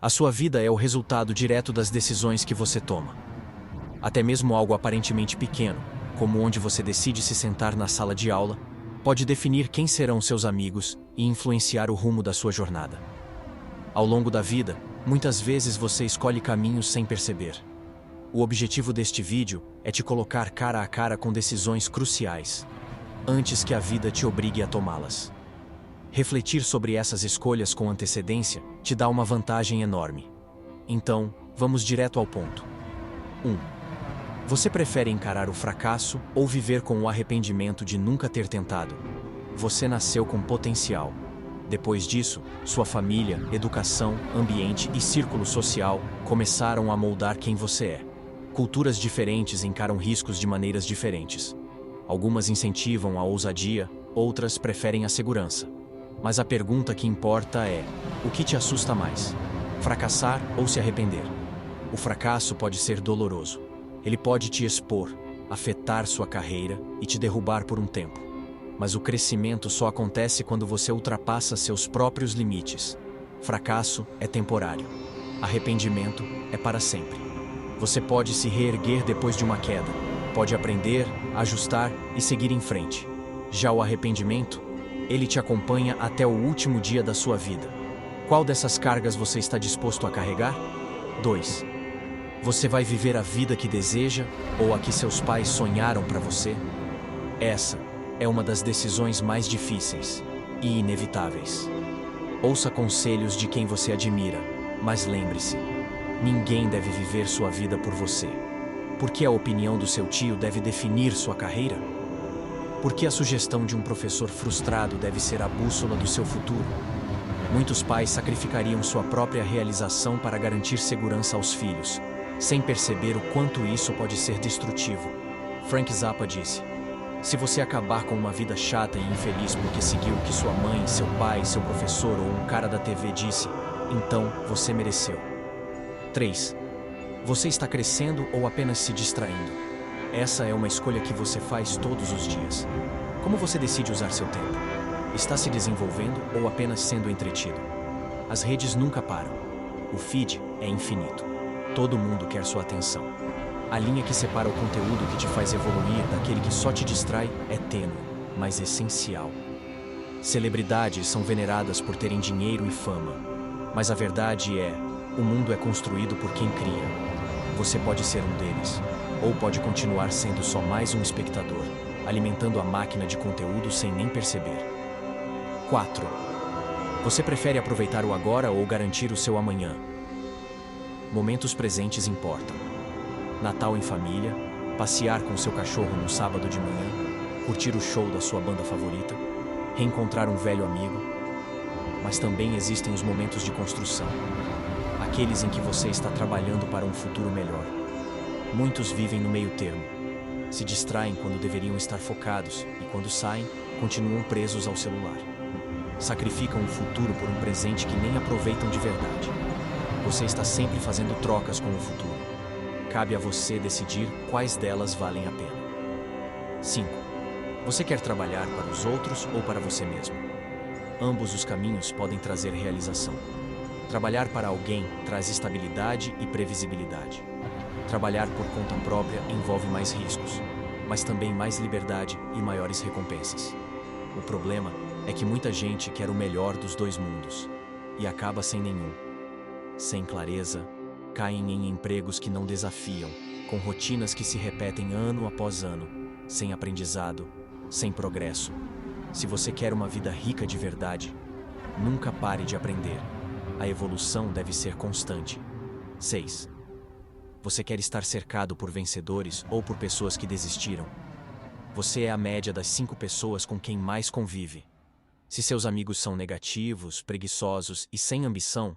A sua vida é o resultado direto das decisões que você toma. Até mesmo algo aparentemente pequeno, como onde você decide se sentar na sala de aula, pode definir quem serão seus amigos e influenciar o rumo da sua jornada. Ao longo da vida, muitas vezes você escolhe caminhos sem perceber. O objetivo deste vídeo é te colocar cara a cara com decisões cruciais, antes que a vida te obrigue a tomá-las. Refletir sobre essas escolhas com antecedência te dá uma vantagem enorme. Então, vamos direto ao ponto. 1. Você prefere encarar o fracasso ou viver com o arrependimento de nunca ter tentado? Você nasceu com potencial. Depois disso, sua família, educação, ambiente e círculo social começaram a moldar quem você é. Culturas diferentes encaram riscos de maneiras diferentes. Algumas incentivam a ousadia, outras preferem a segurança. Mas a pergunta que importa é: o que te assusta mais? Fracassar ou se arrepender? O fracasso pode ser doloroso. Ele pode te expor, afetar sua carreira e te derrubar por um tempo. Mas o crescimento só acontece quando você ultrapassa seus próprios limites. Fracasso é temporário. Arrependimento é para sempre. Você pode se reerguer depois de uma queda. Pode aprender, ajustar e seguir em frente. Já o arrependimento, ele te acompanha até o último dia da sua vida. Qual dessas cargas você está disposto a carregar? 2. Você vai viver a vida que deseja ou a que seus pais sonharam para você? Essa é uma das decisões mais difíceis e inevitáveis. Ouça conselhos de quem você admira, mas lembre-se, ninguém deve viver sua vida por você. Por que a opinião do seu tio deve definir sua carreira? Por que a sugestão de um professor frustrado deve ser a bússola do seu futuro? Muitos pais sacrificariam sua própria realização para garantir segurança aos filhos, sem perceber o quanto isso pode ser destrutivo. Frank Zappa disse: se você acabar com uma vida chata e infeliz porque seguiu o que sua mãe, seu pai, seu professor ou um cara da TV disse, então você mereceu. 3. Você está crescendo ou apenas se distraindo? Essa é uma escolha que você faz todos os dias. Como você decide usar seu tempo? Está se desenvolvendo ou apenas sendo entretido? As redes nunca param. O feed é infinito. Todo mundo quer sua atenção. A linha que separa o conteúdo que te faz evoluir daquele que só te distrai é tênue, mas essencial. Celebridades são veneradas por terem dinheiro e fama. Mas a verdade é, o mundo é construído por quem cria. Você pode ser um deles. Ou pode continuar sendo só mais um espectador, alimentando a máquina de conteúdo sem nem perceber. 4. Você prefere aproveitar o agora ou garantir o seu amanhã? Momentos presentes importam. Natal em família, passear com seu cachorro no sábado de manhã, curtir o show da sua banda favorita, reencontrar um velho amigo. Mas também existem os momentos de construção, aqueles em que você está trabalhando para um futuro melhor. Muitos vivem no meio termo. Se distraem quando deveriam estar focados e quando saem, continuam presos ao celular. Sacrificam o futuro por um presente que nem aproveitam de verdade. Você está sempre fazendo trocas com o futuro. Cabe a você decidir quais delas valem a pena. 5. Você quer trabalhar para os outros ou para você mesmo? Ambos os caminhos podem trazer realização. Trabalhar para alguém traz estabilidade e previsibilidade. Trabalhar por conta própria envolve mais riscos, mas também mais liberdade e maiores recompensas. O problema é que muita gente quer o melhor dos dois mundos e acaba sem nenhum. Sem clareza, caem em empregos que não desafiam, com rotinas que se repetem ano após ano, sem aprendizado, sem progresso. Se você quer uma vida rica de verdade, nunca pare de aprender. A evolução deve ser constante. 6. Você quer estar cercado por vencedores ou por pessoas que desistiram? Você é a média das 5 pessoas com quem mais convive. Se seus amigos são negativos, preguiçosos e sem ambição,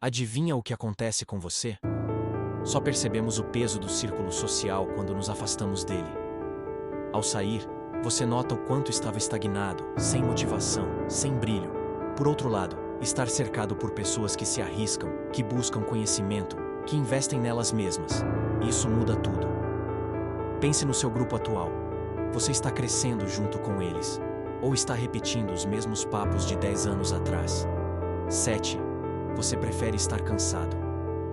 adivinha o que acontece com você? Só percebemos o peso do círculo social quando nos afastamos dele. Ao sair, você nota o quanto estava estagnado, sem motivação, sem brilho. Por outro lado, estar cercado por pessoas que se arriscam, que buscam conhecimento, que investem nelas mesmas. Isso muda tudo. Pense no seu grupo atual. Você está crescendo junto com eles? Ou está repetindo os mesmos papos de 10 anos atrás? 7. você prefere estar cansado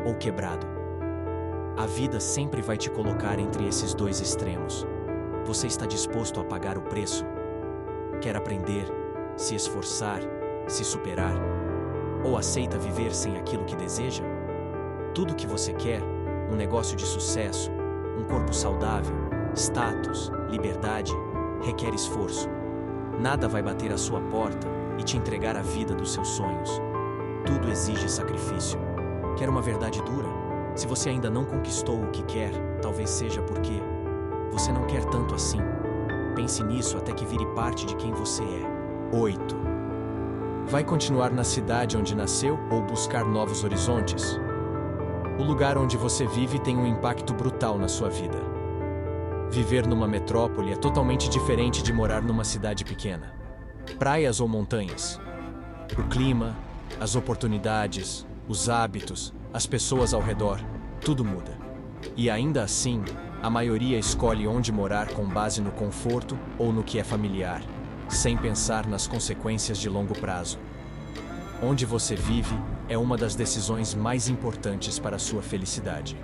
ou quebrado? A vida sempre vai te colocar entre esses dois extremos. Você está disposto a pagar o preço? Quer aprender, se esforçar, se superar? Ou aceita viver sem aquilo que deseja? Tudo o que você quer, um negócio de sucesso, um corpo saudável, status, liberdade, requer esforço. Nada vai bater à sua porta e te entregar a vida dos seus sonhos. Tudo exige sacrifício. Quer uma verdade dura? Se você ainda não conquistou o que quer, talvez seja porque você não quer tanto assim. Pense nisso até que vire parte de quem você é. 8. Vai continuar na cidade onde nasceu ou buscar novos horizontes? O lugar onde você vive tem um impacto brutal na sua vida. Viver numa metrópole é totalmente diferente de morar numa cidade pequena. Praias ou montanhas? O clima, as oportunidades, os hábitos, as pessoas ao redor, tudo muda. E ainda assim, a maioria escolhe onde morar com base no conforto ou no que é familiar, sem pensar nas consequências de longo prazo. Onde você vive é uma das decisões mais importantes para a sua felicidade.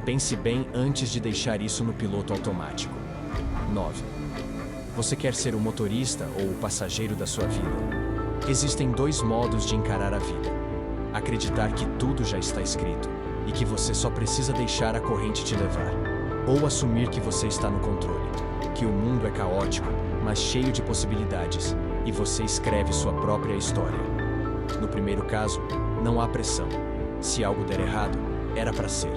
Pense bem antes de deixar isso no piloto automático. 9. Você quer ser o motorista ou o passageiro da sua vida? Existem dois modos de encarar a vida. Acreditar que tudo já está escrito e que você só precisa deixar a corrente te levar. Ou assumir que você está no controle, que o mundo é caótico, mas cheio de possibilidades, e você escreve sua própria história. No primeiro caso, não há pressão. Se algo der errado, era para ser.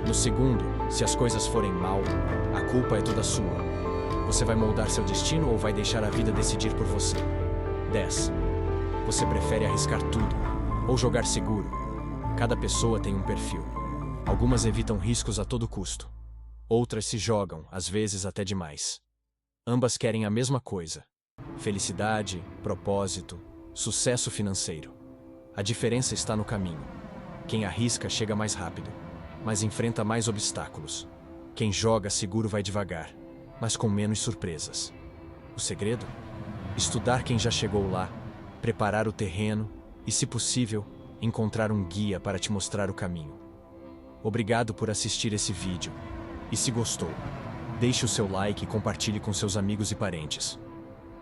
No segundo, se as coisas forem mal, a culpa é toda sua. Você vai moldar seu destino ou vai deixar a vida decidir por você? 10. Você prefere arriscar tudo ou jogar seguro? Cada pessoa tem um perfil. Algumas evitam riscos a todo custo. Outras se jogam, às vezes até demais. Ambas querem a mesma coisa: felicidade, propósito, sucesso financeiro. A diferença está no caminho. Quem arrisca chega mais rápido, mas enfrenta mais obstáculos. Quem joga seguro vai devagar, mas com menos surpresas. O segredo? Estudar quem já chegou lá, preparar o terreno e, se possível, encontrar um guia para te mostrar o caminho. Obrigado por assistir esse vídeo. E se gostou, deixe o seu like e compartilhe com seus amigos e parentes.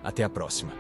Até a próxima!